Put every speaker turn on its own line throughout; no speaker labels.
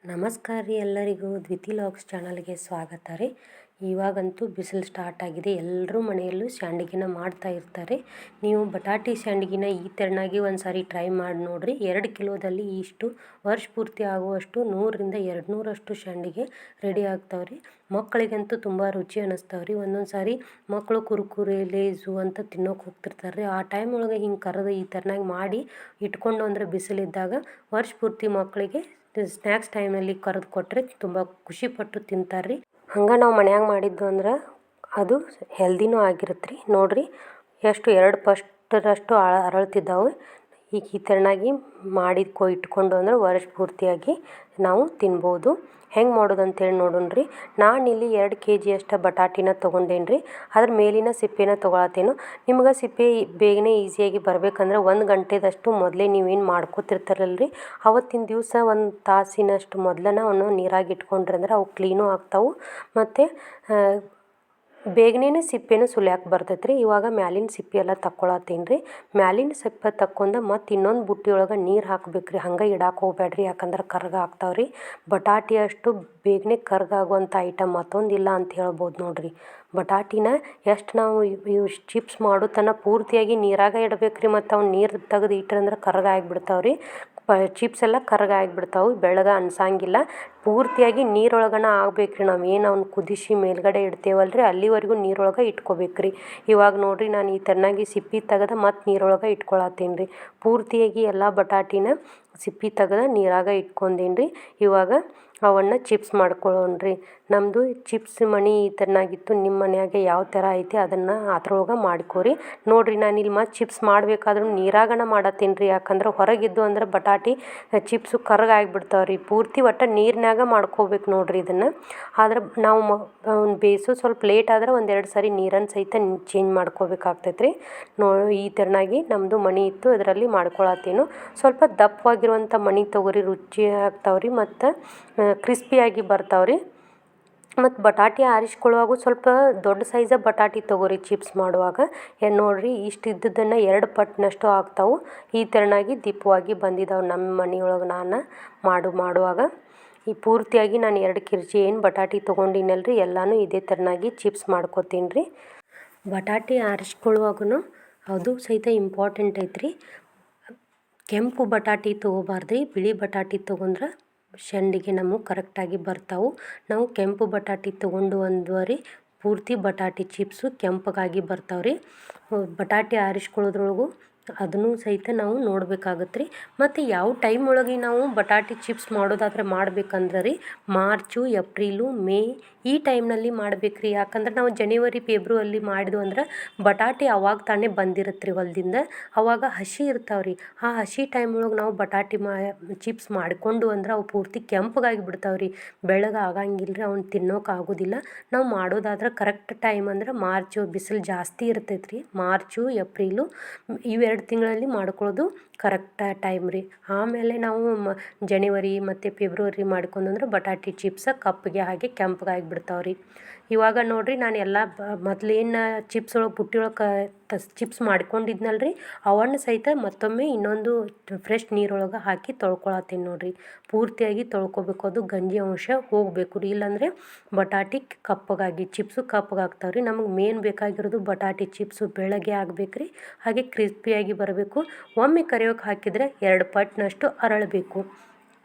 ನಮಸ್ಕಾರ ರೀ ಎಲ್ಲರಿಗೂ ದ್ವಿತಿ ಲಾಗ್ಸ್ ಚಾನಲ್ಗೆ ಸ್ವಾಗತ ರೀ. ಇವಾಗಂತೂ ಬಿಸಿಲು ಸ್ಟಾರ್ಟ್ ಆಗಿದೆ. ಎಲ್ಲರೂ ಮನೆಯಲ್ಲೂ ಸಂಡಿಗೆನ ಮಾಡ್ತಾ ಇರ್ತಾರೆ. ನೀವು ಬಟಾಟಿ ಸಂಡಿಗೆನ ಈ ತೆರನಾಗಿ ಒಂದು ಸಾರಿ ಟ್ರೈ ಮಾಡಿ ನೋಡಿರಿ. 2 ಕಿಲೋದಲ್ಲಿ ಇಷ್ಟು ವರ್ಷ ಪೂರ್ತಿ ಆಗುವಷ್ಟು 100ರಿಂದ 200 ಸಂಡಿಗೆ ರೆಡಿ ಆಗ್ತಾವ್ರಿ. ಮಕ್ಕಳಿಗಂತೂ ತುಂಬ ರುಚಿ ಅನ್ನಿಸ್ತಾವ್ರಿ. ಒಂದೊಂದು ಸಾರಿ ಮಕ್ಕಳು ಕುರುಕುರೆ ಲೇಸು ಅಂತ ತಿನ್ನೋಕೆ ಹೋಗ್ತಿರ್ತಾರೆ ರೀ. ಆ ಟೈಮ್ ಒಳಗೆ ಹಿಂಗೆ ಕರೆದು ಈ ಥರನಾಗಿ ಮಾಡಿ ಇಟ್ಕೊಂಡು ಅಂದರೆ ಬಿಸಿಲಿದ್ದಾಗ ವರ್ಷ ಪೂರ್ತಿ ಮಕ್ಕಳಿಗೆ ಸ್ನ್ಯಾಕ್ಸ್ ಟೈಮಲ್ಲಿ ಕರೆದು ಕೊಟ್ಟರೆ ತುಂಬ ಖುಷಿಪಟ್ಟು ತಿಂತಾರೆ ರೀ. ಹಂಗೆ ನಾವು ಮನ್ಯಾಗ ಮಾಡಿದ್ದು ಅಂದ್ರೆ ಅದು ಹೆಲ್ದಿನೂ ಆಗಿರುತ್ತೆ ರೀ. ನೋಡಿರಿ ಎಷ್ಟು 2 ಫಸ್ಟರಷ್ಟು ಅರಳ್ತಿದ್ದಾವೆ. ಈಗ ಈ ಥರನಾಗಿ ಇಟ್ಕೊಂಡು ಅಂದ್ರೆ ವರ್ಷ ಪೂರ್ತಿಯಾಗಿ ನಾವು ತಿನ್ಬೋದು. ಹೆಂಗೆ ಮಾಡೋದು ಅಂತೇಳಿ ನೋಡೋಣ ರೀ. ನಾನಿಲ್ಲಿ 2 kg ಅಷ್ಟು ಬಟಾಟಿನ ತೊಗೊಂಡೇನಿ ರೀ. ಅದ್ರ ಮೇಲಿನ ಸಿಪ್ಪೆನ ತೊಗೊಳತ್ತೇನು. ನಿಮ್ಗೆ ಸಿಪ್ಪೆ ಬೇಗನೆ ಈಸಿಯಾಗಿ ಬರಬೇಕಂದ್ರೆ 1 ಗಂಟೆದಷ್ಟು ಮೊದಲೇ ನೀವೇನು ಮಾಡ್ಕೋತಿರ್ತಾರಲ್ಲ ರೀ, ಅವತ್ತಿನ ದಿವಸ 1 ತಾಸಿನಷ್ಟು ಮೊದಲನ ಅವನು ನೀರಾಗಿ ಇಟ್ಕೊಂಡ್ರಿ ಅಂದ್ರೆ ಅವು ಕ್ಲೀನು ಆಗ್ತಾವೆ ಮತ್ತು ಬೇಗನೆ ಸಿಪ್ಪೆನೂ ಸುಲಿಯಾಕೆ ಬರ್ತೈತೆ ರೀ. ಇವಾಗ ಮ್ಯಾಲಿನ ಸಿಪ್ಪೆ ಎಲ್ಲ ತಕ್ಕೊಳತ್ತೀನಿ ರೀ. ಮ್ಯಾಲಿನ ಸಿಪ್ಪೆ ತಕ್ಕೊಂಡು ಮತ್ತು ಇನ್ನೊಂದು ಬುಟ್ಟಿ ಒಳಗೆ ನೀರು ಹಾಕ್ಬೇಕು ರೀ. ಹಂಗೆ ಇಡಾಕೆ ಹೋಗ್ಬೇಡ್ರಿ, ಯಾಕಂದ್ರೆ ಕರ್ಗ ಆಗ್ತಾವೆ ರೀ. ಬಟಾಟಿ ಅಷ್ಟು ಬೇಗನೆ ಕರ್ಗಾಗುವಂಥ ಐಟಮ್ ಮತ್ತೊಂದಿಲ್ಲ ಅಂತ ಹೇಳ್ಬೋದು ನೋಡಿರಿ. ಬಟಾಟಿನ ಎಷ್ಟು ನಾವು ಇವು ಚಿಪ್ಸ್ ಮಾಡೋ ತನಕ ಪೂರ್ತಿಯಾಗಿ ನೀರಾಗ ಇಡಬೇಕು ರೀ. ಮತ್ತು ಅವ್ನು ನೀರು ತೆಗೆದು ಇಟ್ರಂದ್ರೆ ಕರ್ಗ ಆಗಿಬಿಡ್ತಾವೆ ರೀ. ಚಿಪ್ಸ್ ಎಲ್ಲ ಕರ್ಗ ಆಗಿಬಿಡ್ತಾವೆ, ಬೆಳ್ಳಗೆ ಅನ್ಸಂಗಿಲ್ಲ. ಪೂರ್ತಿಯಾಗಿ ನೀರೊಳಗನ ಆಗ್ಬೇಕು ರೀ. ನಾವು ಏನು ಅವ್ನು ಕುದಿಸಿ ಮೇಲ್ಗಡೆ ಇಡ್ತೇವಲ್ಲ ರೀ, ಅಲ್ಲಿವರೆಗೂ ನೀರೊಳಗೆ ಇಟ್ಕೋಬೇಕು ರೀ. ಇವಾಗ ನೋಡಿರಿ ನಾನು ಈ ಥರನಾಗಿ ಸಿಪ್ಪೆ ತೆಗೆದು ಮತ್ತು ನೀರೊಳಗೆ ಇಟ್ಕೊಳತ್ತೀನಿ ರೀ. ಪೂರ್ತಿಯಾಗಿ ಎಲ್ಲ ಬಟಾಟಿನ ಸಿಪ್ಪೆ ತೆಗೆದು ನೀರಾಗ ಇಟ್ಕೊಂಡೀನಿ ರೀ. ಇವಾಗ ಅವನ್ನು ಚಿಪ್ಸ್ ಮಾಡ್ಕೊಳ್ಳೋಣ ರೀ. ನಮ್ಮದು ಚಿಪ್ಸ್ ಮಣಿ ಈ ಥರನಾಗಿತ್ತು. ನಿಮ್ಮ ಮನೆಯಾಗೆ ಯಾವ ಥರ ಐತಿ ಅದನ್ನು ಅದ್ರೊಳಗೆ ಮಾಡ್ಕೊರಿ. ನೋಡಿರಿ ನಾನಿಲ್ಲಿ ಮತ್ತು ಚಿಪ್ಸ್ ಮಾಡಬೇಕಾದ್ರೂ ನೀರಾಗನ ಮಾಡತ್ತೀನಿ ರೀ. ಯಾಕಂದ್ರೆ ಹೊರಗಿದ್ದು ಅಂದ್ರೆ ಬಟಾಟಿ ಚಿಪ್ಸು ಕರ್ಗ ಆಗಿಬಿಡ್ತಾವೆ ರೀ. ಪೂರ್ತಿ ಒಟ್ಟು ನೀರಿನಾಗ ಮಾಡ್ಕೋಬೇಕು ನೋಡಿರಿ ಇದನ್ನು. ಆದ್ರೆ ನಾವು ಬೇಯಿಸೋ ಸ್ವಲ್ಪ ಲೇಟ್ ಆದ್ರೆ 1-2 ಸಾರಿ ನೀರನ್ನು ಸಹಿತ ಚೇಂಜ್ ಮಾಡ್ಕೋಬೇಕಾಗ್ತೈತೆ ರೀ. ಈ ಥರನಾಗಿ ನಮ್ಮದು ಮಣಿ ಇತ್ತು, ಅದರಲ್ಲಿ ಮಾಡ್ಕೊಳತ್ತೇನು. ಸ್ವಲ್ಪ ದಪ್ಪವಾಗಿರುವಂಥ ಮಣಿ ತೊಗೊರಿ, ರುಚಿ ಆಗ್ತಾವ್ರಿ ಮತ್ತು ಕ್ರಿಸ್ಪಿಯಾಗಿ ಬರ್ತಾವ್ರಿ. ಮತ್ತು ಬಟಾಟಿ ಆರಿಸ್ಕೊಳ್ಳುವಾಗ ಸ್ವಲ್ಪ ದೊಡ್ಡ ಸೈಜ ಬಟಾಟಿ ತೊಗೊರಿ ಚಿಪ್ಸ್ ಮಾಡುವಾಗ. ನೋಡಿರಿ ಇಷ್ಟು ಇದ್ದದ್ದನ್ನು 2 ಪಟ್ಟಿನಷ್ಟು ಆಗ್ತಾವೆ. ಈ ಥರನಾಗಿ ದೀಪವಾಗಿ ಬಂದಿದ್ದಾವೆ ನಮ್ಮ ಮನೆಯೊಳಗೆ ನಾನು ಮಾಡುವಾಗ. ಈ ಪೂರ್ತಿಯಾಗಿ ನಾನು 2 kg ಏನು ಬಟಾಟಿ ತೊಗೊಂಡಿನಲ್ಲ ರೀ, ಎಲ್ಲನೂ ಇದೇ ಥರನಾಗಿ ಚಿಪ್ಸ್ ಮಾಡ್ಕೊತೀನಿ ರೀ. ಬಟಾಟಿ ಆರಿಸ್ಕೊಳ್ಳುವಾಗೂ ಅದು ಸಹಿತ ಇಂಪಾರ್ಟೆಂಟ್ ಐತ್ರಿ. ಕೆಂಪು ಬಟಾಟಿ ತೊಗೋಬಾರ್ದು, ಬಿಳಿ ಬಟಾಟಿ ತೊಗೊಂಡ್ರೆ ಸಂಡಿಗೆ ನಮಗೆ ಕರೆಕ್ಟಾಗಿ ಬರ್ತಾವೆ. ನಾವು ಕೆಂಪು ಬಟಾಟಿ ತೊಗೊಂಡು ಅಂದ್ವರಿ ಪೂರ್ತಿ ಬಟಾಟಿ ಚಿಪ್ಸು ಕೆಂಪಗಾಗಿ ಬರ್ತಾವೆ ರೀ. ಬಟಾಟಿ ಆರಿಸ್ಕೊಳ್ಳೋದ್ರೊಳಗೂ ಅದನ್ನು ಸಹಿತ ನಾವು ನೋಡಬೇಕಾಗತ್ತೆ ರೀ. ಮತ್ತು ಯಾವ ಟೈಮ್ ಒಳಗೆ ನಾವು ಬಟಾಟಿ ಚಿಪ್ಸ್ ಮಾಡೋದಾದ್ರೆ ಮಾಡ್ಬೇಕಂದ್ರೆ ರೀ, ಮಾರ್ಚು, ಏಪ್ರಿಲು, ಮೇ ಈ ಟೈಮ್ನಲ್ಲಿ ಮಾಡ್ಬೇಕು ರೀ. ಯಾಕಂದ್ರೆ ನಾವು ಜನವರಿ, ಫೆಬ್ರವರಿ ಮಾಡಿದ್ವು ಅಂದ್ರೆ ಬಟಾಟಿ ಅವಾಗ ತಾನೇ ಬಂದಿರುತ್ತೆ ರೀ ಹೊಲದಿಂದ. ಅವಾಗ ಹಸಿ ಇರ್ತಾವೆ ರೀ. ಆ ಹಸಿ ಟೈಮ್ ಒಳಗೆ ನಾವು ಬಟಾಟಿ ಚಿಪ್ಸ್ ಮಾಡಿಕೊಂಡು ಅಂದ್ರೆ ಅವು ಪೂರ್ತಿ ಕೆಂಪಗಾಗಿ ಬಿಡ್ತಾವೆ ರೀ. ಬೆಳ್ಳಗೆ ಆಗಂಗಿಲ್ಲ ರೀ, ಅವ್ನು ತಿನ್ನೋಕೆ ಆಗೋದಿಲ್ಲ. ನಾವು ಮಾಡೋದಾದ್ರೆ ಕರೆಕ್ಟ್ ಟೈಮ್ ಅಂದ್ರೆ ಮಾರ್ಚು, ಬಿಸಿಲು ಜಾಸ್ತಿ ಇರ್ತೈತೆ ರೀ. ಮಾರ್ಚು, ಏಪ್ರಿಲು ಇವು 2 ತಿಂಗಳಲ್ಲಿ ಮಾಡ್ಕೊಳ್ಳೋದು ಕರೆಕ್ಟ್ ಟೈಮ್ ರೀ. ಆಮೇಲೆ ನಾವು ಜನವರಿ ಮತ್ತು ಫೆಬ್ರವರಿ ಮಾಡ್ಕೊಂಡ್ರೆ ಬಟಾಟಿ ಚಿಪ್ಸ ಕಪ್ಪಗೆ ಹಾಗೆ ಕೆಂಪಗಾಗಿ ಬಿಡ್ತಾವೆ ರೀ. ಇವಾಗ ನೋಡಿರಿ ನಾನು ಎಲ್ಲ ಮೊದಲೇನು ಚಿಪ್ಸ್ ಒಳಗೆ ಬುಟ್ಟಿ ಒಳಗೆ ಚಿಪ್ಸ್ ಮಾಡ್ಕೊಂಡಿದ್ನಲ್ಲ ರೀ, ಅವನ್ನು ಸಹಿತ ಮತ್ತೊಮ್ಮೆ ಇನ್ನೊಂದು ಫ್ರೆಶ್ ನೀರೊಳಗೆ ಹಾಕಿ ತೊಳ್ಕೊಳತ್ತೀನಿ ನೋಡಿರಿ. ಪೂರ್ತಿಯಾಗಿ ತೊಳ್ಕೊಬೇಕು, ಅದು ಗಂಜಿ ಅಂಶ ಹೋಗಬೇಕು ರೀ. ಇಲ್ಲಾಂದರೆ ಬಟಾಟಿ ಕಪ್ಪಗಾಗಿ ಚಿಪ್ಸು ಕಪ್ಪಗಾಗ್ತಾವೆ ರೀ. ನಮಗೆ ಮೇನ್ ಬೇಕಾಗಿರೋದು ಬಟಾಟಿ ಚಿಪ್ಸು ಬೆಳ್ಳಗೆ ಆಗ್ಬೇಕು ರೀ, ಹಾಗೆ ಕ್ರಿಸ್ಪಿಯಾಗಿ ಬರಬೇಕು. ಒಮ್ಮೆ ಕರಿಯೋಕೆ ಹಾಕಿದರೆ 2 ಪಟ್ಟಿನಷ್ಟು ಅರಳಬೇಕು.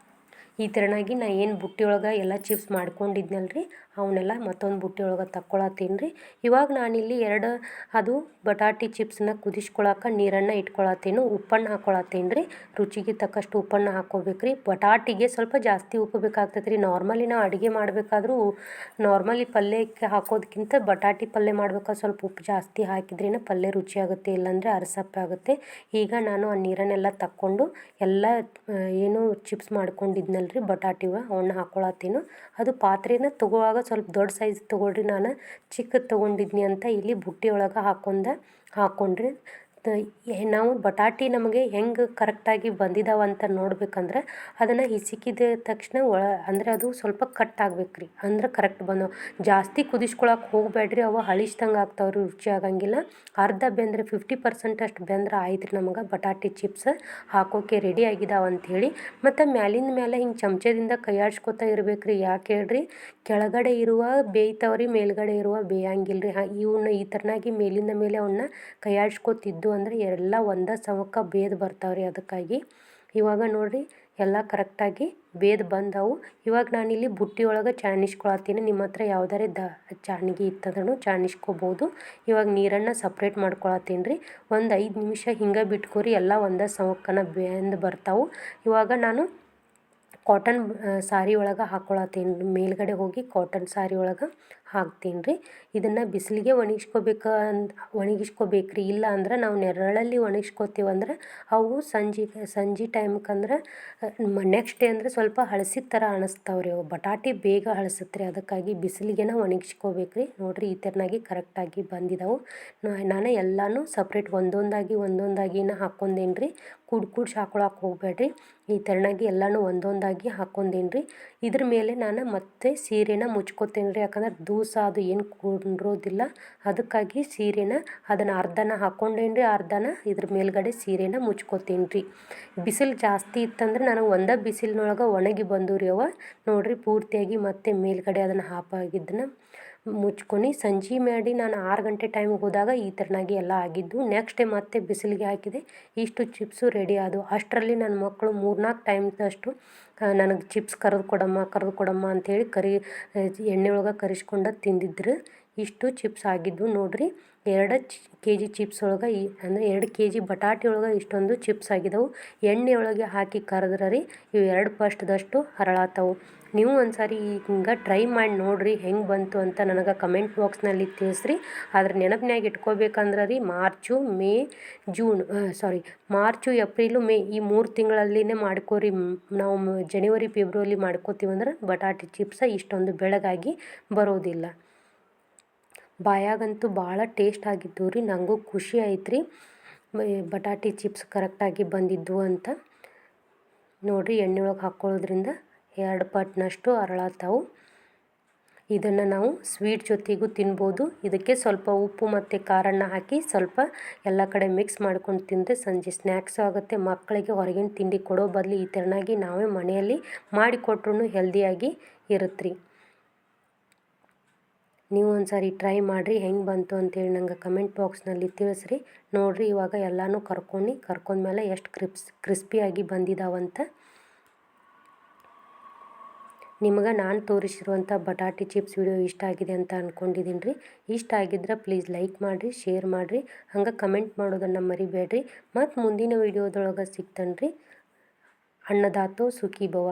ಈ ಥರನಾಗಿ ನಾ ಏನು ಬುಟ್ಟಿ ಒಳಗೆ ಎಲ್ಲ ಚಿಪ್ಸ್ ಮಾಡ್ಕೊಂಡಿದ್ನಲ್ಲ ರೀ, ಅವನ್ನೆಲ್ಲ ಮತ್ತೊಂದು ಬುಟ್ಟಿ ಒಳಗೆ ತಕ್ಕೊಳತ್ತೀನಿ ರೀ. ಇವಾಗ ನಾನಿಲ್ಲಿ ಅದು ಬಟಾಟಿ ಚಿಪ್ಸನ್ನ ಕುದಿಸ್ಕೊಳಕ್ಕೆ ನೀರನ್ನು ಇಟ್ಕೊಳತ್ತೀನಿ. ಉಪ್ಪನ್ನು ಹಾಕ್ಕೊಳತ್ತೀನಿ ರೀ. ರುಚಿಗೆ ತಕ್ಕಷ್ಟು ಉಪ್ಪನ್ನು ಹಾಕ್ಕೋಬೇಕು ರೀ. ಬಟಾಟಿಗೆ ಸ್ವಲ್ಪ ಜಾಸ್ತಿ ಉಪ್ಪು ಬೇಕಾಗ್ತೈತೆ ರೀ. ನಾರ್ಮಲಿ ನಾವು ಅಡುಗೆ ಮಾಡಬೇಕಾದ್ರೂ ನಾರ್ಮಲಿ ಪಲ್ಯಕ್ಕೆ ಹಾಕೋದಕ್ಕಿಂತ ಬಟಾಟಿ ಪಲ್ಯ ಮಾಡ್ಬೇಕಾದ್ರೆ ಸ್ವಲ್ಪ ಉಪ್ಪು ಜಾಸ್ತಿ ಹಾಕಿದ್ರೇನೆ ಪಲ್ಯ ರುಚಿಯಾಗುತ್ತೆ, ಇಲ್ಲಾಂದರೆ ಅರಸಪ್ಪಾಗುತ್ತೆ. ಈಗ ನಾನು ಆ ನೀರನ್ನೆಲ್ಲ ತಕ್ಕೊಂಡು ಎಲ್ಲ ಏನು ಚಿಪ್ಸ್ ಮಾಡ್ಕೊಂಡಿದ್ನಲ್ಲ ರೀ ಬಟಾಟಿವ ಅವನ್ನ ಹಾಕ್ಕೊಳತ್ತೀನಿ. ಅದು ಪಾತ್ರೆನ ತೊಗೊಳಾಗ ಸ್ವಲ್ಪ ದೊಡ್ಡ ಸೈಜ್ ತೊಗೊಳ್ರಿ. ನಾನು ಚಿಕ್ಕದು ತೊಗೊಂಡಿದ್ನಿ ಅಂತ ಇಲ್ಲಿ ಬುಟ್ಟಿ ಒಳಗೆ ಹಾಕ್ಕೊಂಡ್ರೆ ನಾವು ಬಟಾಟಿ ನಮಗೆ ಹೆಂಗೆ ಕರೆಕ್ಟಾಗಿ ಬಂದಿದ್ದಾವೆ ಅಂತ ನೋಡ್ಬೇಕಂದ್ರೆ ಅದನ್ನು ಹಿಸಿಕಿದ ತಕ್ಷಣ ಅಂದರೆ ಅದು ಸ್ವಲ್ಪ ಕಟ್ ಆಗ್ಬೇಕು ರೀ, ಅಂದ್ರೆ ಕರೆಕ್ಟ್ ಬಂದವು. ಜಾಸ್ತಿ ಕುದಿಸ್ಕೊಳಕ್ಕೆ ಹೋಗಬೇಡ್ರಿ, ಅವು ಹಳಿಸ್ದಂಗೆ ಆಗ್ತಾವ್ರಿ, ರುಚಿ ಆಗಂಗಿಲ್ಲ. ಅರ್ಧ ಬೆಂದರೆ 50% ಅಷ್ಟು ಬೆಂದ್ರೆ ಆಯ್ತು ರೀ, ನಮಗೆ ಬಟಾಟಿ ಚಿಪ್ಸ್ ಹಾಕೋಕೆ ರೆಡಿ ಆಗಿದಾವೆ ಅಂಥೇಳಿ. ಮತ್ತು ಮ್ಯಾಲಿಂದ ಮೇಲೆ ಹಿಂಗೆ ಚಮಚದಿಂದ ಕೈಯಾಡ್ಸ್ಕೊತಾ ಇರ್ಬೇಕು ರೀ. ಯಾಕೆ ಹೇಳ್ರಿ, ಕೆಳಗಡೆ ಇರುವ ಬೇಯ್ತಾವ್ರಿ, ಮೇಲ್ಗಡೆ ಇರುವ ಬೇಯಂಗಿಲ್ಲ ರೀ. ಇವನ್ನ ಈ ಥರನಾಗಿ ಮೇಲಿಂದ ಮೇಲೆ ಅವನ್ನ ಕೈಯಾಡ್ಸ್ಕೊತಿದ್ದು ಅಂದರೆ ಎಲ್ಲ ಒಂದೇ ಸಮಕ್ಕೆ ಬೇಯ್ದು ಬರ್ತಾವ್ರಿ. ಅದಕ್ಕಾಗಿ ಇವಾಗ ನೋಡಿರಿ ಎಲ್ಲ ಕರೆಕ್ಟಾಗಿ ಬೇಯ್ದು ಬಂದವು. ಇವಾಗ ನಾನಿಲ್ಲಿ ಬುಟ್ಟಿ ಒಳಗೆ ಚಾಣಿಸ್ಕೊಳತ್ತೀನಿ. ನಿಮ್ಮ ಹತ್ರ ಯಾವ್ದಾರೆ ಚಾಣ್ಗಿ ಇತ್ತಂದ್ರೂ ಚಾಣಿಸ್ಕೋಬೋದು. ಇವಾಗ ನೀರನ್ನು ಸಪ್ರೇಟ್ ಮಾಡ್ಕೊಳತ್ತೀನಿ ರೀ. ಒಂದು 5 ನಿಮಿಷ ಹಿಂಗೆ ಬಿಟ್ಕೋರಿ, ಎಲ್ಲ ಒಂದೇ ಸಮಕ್ಕನ ಬೆಂದು ಬರ್ತಾವೆ. ಇವಾಗ ನಾನು ಕಾಟನ್ ಸಾರಿ ಒಳಗೆ ಹಾಕ್ಕೊಳತ್ತೀನಿ, ಮೇಲ್ಗಡೆ ಹೋಗಿ ಕಾಟನ್ ಸಾರಿ ಒಳಗೆ ಹಾಕ್ತೀನಿ ರೀ. ಇದನ್ನು ಬಿಸಿಲಿಗೆ ಒಣಗಿಸ್ಕೋಬೇಕ್ರಿ. ಇಲ್ಲ ಅಂದ್ರೆ ನಾವು ನೆರಳಲ್ಲಿ ಒಣಗಿಸ್ಕೋತೀವಂದ್ರೆ ಅವು ಸಂಜೆ ಟೈಮ್ಕಂದ್ರೆ ನೆಕ್ಸ್ಟ್ ಡೇ ಅಂದರೆ ಸ್ವಲ್ಪ ಹಳಸಿದ ಥರ ಅನಿಸ್ತಾವ್ರಿ. ಅವು ಬಟಾಟಿ ಬೇಗ ಹಳಸುತ್ತೆ ರೀ, ಅದಕ್ಕಾಗಿ ಬಿಸಿಲಿಗೆನ ಒಣಗಿಸ್ಕೋಬೇಕ್ರಿ. ನೋಡಿರಿ ಈ ಥರನಾಗಿ ಕರೆಕ್ಟಾಗಿ ಬಂದಿದ್ದಾವೆ. ನಾನು ಎಲ್ಲನೂ ಸಪ್ರೇಟ್ ಒಂದೊಂದಾಗಿನ ಹಾಕ್ಕೊಂಡೇನಿ ರೀ. ಕೂಡ್ಸಿ ಹಾಕೊಳಕ್ಕೆ ಹೋಗಬೇಡ್ರಿ. ಈ ಥರನಾಗಿ ಎಲ್ಲನೂ ಒಂದೊಂದಾಗಿ ಹಾಕ್ಕೊಂಡೇನಿ ರೀ. ಇದ್ರ ಮೇಲೆ ನಾನು ಮತ್ತೆ ಸೀರೆನ ಮುಚ್ಕೋತೇನೆ ರೀ, ಯಾಕಂದ್ರೆ ದೂಸ ಅದು ಏನು ಕುಂಡ್ರೋದಿಲ್ಲ. ಅದಕ್ಕಾಗಿ ಸೀರೆನ ಅದನ್ನು ಅರ್ಧನ ಹಾಕ್ಕೊಂಡೇನಿ ರೀ, ಅರ್ಧನ ಇದ್ರ ಮೇಲ್ಗಡೆ ಸೀರೆನ ಮುಚ್ಕೋತೀನಿ ರೀ. ಬಿಸಿಲು ಜಾಸ್ತಿ ಇತ್ತಂದ್ರೆ ನಾನು ಒಂದೇ ಬಿಸಿಲಿನೊಳಗೆ ಒಣಗಿ ಬಂದು ರೀ ಅವ. ನೋಡಿರಿ ಪೂರ್ತಿಯಾಗಿ ಮತ್ತೆ ಮೇಲ್ಗಡೆ ಅದನ್ನು ಹಾಪಾಗಿದ್ದನ್ನ ಮುಚ್ಕೊಂಡು ಸಂಜೆ ಮಾಡಿ ನಾನು 6 ಗಂಟೆ ಟೈಮಿಗೆ ಹೋದಾಗ ಈ ಥರನಾಗಿ ಎಲ್ಲ ಆಗಿದ್ದು. ನೆಕ್ಸ್ಟ್ ಡೇ ಮತ್ತೆ ಬಿಸಿಲಿಗೆ ಹಾಕಿದೆ, ಇಷ್ಟು ಚಿಪ್ಸು ರೆಡಿ ಆದವು. ಅಷ್ಟರಲ್ಲಿ ನನ್ನ ಮಕ್ಕಳು 3-4 ಟೈಮ್ದಷ್ಟು ನನಗೆ ಚಿಪ್ಸ್ ಕರೆದು ಕೊಡಮ್ಮ ಅಂಥೇಳಿ ಎಣ್ಣೆ ಒಳಗೆ ಕರಿಸ್ಕೊಂಡು ತಿಂದಿದ್ರು. ಇಷ್ಟು ಚಿಪ್ಸ್ ಆಗಿದ್ದು ನೋಡಿರಿ. 2 kg ಚಿಪ್ಸ್ ಒಳಗೆ ಅಂದರೆ 2 kg ಬಟಾಟೆ ಒಳಗೆ ಇಷ್ಟೊಂದು ಚಿಪ್ಸ್ ಆಗಿದ್ದವು. ಎಣ್ಣೆ ಒಳಗೆ ಹಾಕಿ ಕರೆದ್ರೆ ರೀ ಇವು 2 ಫಸ್ಟ್ದಷ್ಟು ಹರಳಾತವು. ನೀವು ಒಂದ್ಸಾರಿ ಹಿಂಗೆ ಟ್ರೈ ಮಾಡಿ ನೋಡಿರಿ ಹೆಂಗೆ ಬಂತು ಅಂತ ನನಗೆ ಕಮೆಂಟ್ ಬಾಕ್ಸ್ನಲ್ಲಿ ತಿಳಿಸ್ರಿ. ಆದ್ರೆ ನೆನಪಿನಾಗ ಇಟ್ಕೋಬೇಕಂದ್ರೆ ರೀ ಮಾರ್ಚು ಏಪ್ರಿಲು ಮೇ ಈ 3 ತಿಂಗಳಲ್ಲಿನೇ ಮಾಡ್ಕೋರಿ. ನಾವು ಜನವರಿ ಫೆಬ್ರವರಿ ಮಾಡ್ಕೋತೀವಂದ್ರೆ ಬಟಾಟೆ ಚಿಪ್ಸ ಇಷ್ಟೊಂದು ಬೆಳಗಾಗಿ ಬರೋದಿಲ್ಲ. ಬಾಯಾಗಂತೂ ಭಾಳ ಟೇಸ್ಟ್ ಆಗಿದ್ದು ರೀ. ನನಗೂ ಖುಷಿ ಆಯ್ತು ರೀ ಬಟಾಟಿ ಚಿಪ್ಸ್ ಕರೆಕ್ಟಾಗಿ ಬಂದಿದ್ದು ಅಂತ. ನೋಡಿರಿ ಎಣ್ಣೆ ಒಳಗೆ ಹಾಕ್ಕೊಳ್ಳೋದ್ರಿಂದ 2 ಪಟ್ನಷ್ಟು ಅರಳಾತಾವು. ಇದನ್ನು ನಾವು ಸ್ವೀಟ್ ಜೊತೆಗೂ ತಿನ್ಬೋದು. ಇದಕ್ಕೆ ಸ್ವಲ್ಪ ಉಪ್ಪು ಮತ್ತು ಖಾರನ ಹಾಕಿ ಸ್ವಲ್ಪ ಎಲ್ಲ ಕಡೆ ಮಿಕ್ಸ್ ಮಾಡ್ಕೊಂಡು ತಿಂದರೆ ಸಂಜೆ ಸ್ನ್ಯಾಕ್ಸು ಆಗುತ್ತೆ. ಮಕ್ಕಳಿಗೆ ಹೊರಗಿನ ತಿಂಡಿ ಕೊಡೋ ಬದಲು ಈ ಥರನಾಗಿ ನಾವೇ ಮನೆಯಲ್ಲಿ ಮಾಡಿಕೊಟ್ರೂ ಹೆಲ್ದಿಯಾಗಿ ಇರುತ್ತೆ ರೀ. ನೀವು ಒಂದ್ಸಾರಿ ಟ್ರೈ ಮಾಡಿರಿ ಹೆಂಗೆ ಬಂತು ಅಂತೇಳಿ ನಂಗೆ ಕಮೆಂಟ್ ಬಾಕ್ಸ್ನಲ್ಲಿ ತಿಳಿಸ್ರಿ. ನೋಡಿರಿ ಇವಾಗ ಎಲ್ಲನೂ ಕರ್ಕೊಂಡ್ಮೇಲೆ ಎಷ್ಟು ಕ್ರಿಸ್ಪಿಯಾಗಿ ಬಂದಿದ್ದಾವಂತ. ನಿಮಗೆ ನಾನು ತೋರಿಸಿರುವಂಥ ಬಟಾಟಿ ಚಿಪ್ಸ್ ವಿಡಿಯೋ ಇಷ್ಟ ಆಗಿದೆ ಅಂತ ಅಂದ್ಕೊಂಡಿದ್ದೀನಿ ರೀ. ಇಷ್ಟ ಆಗಿದ್ರೆ ಪ್ಲೀಸ್ ಲೈಕ್ ಮಾಡಿರಿ, ಶೇರ್ ಮಾಡಿರಿ, ಹಂಗೆ ಕಮೆಂಟ್ ಮಾಡೋದನ್ನು ಮರಿಬೇಡ್ರಿ. ಮತ್ತು ಮುಂದಿನ ವಿಡಿಯೋದೊಳಗೆ ಸಿಗ್ತಾನೆ ರೀ. ಅನ್ನದಾತೋ ಸುಖೀ ಭವ.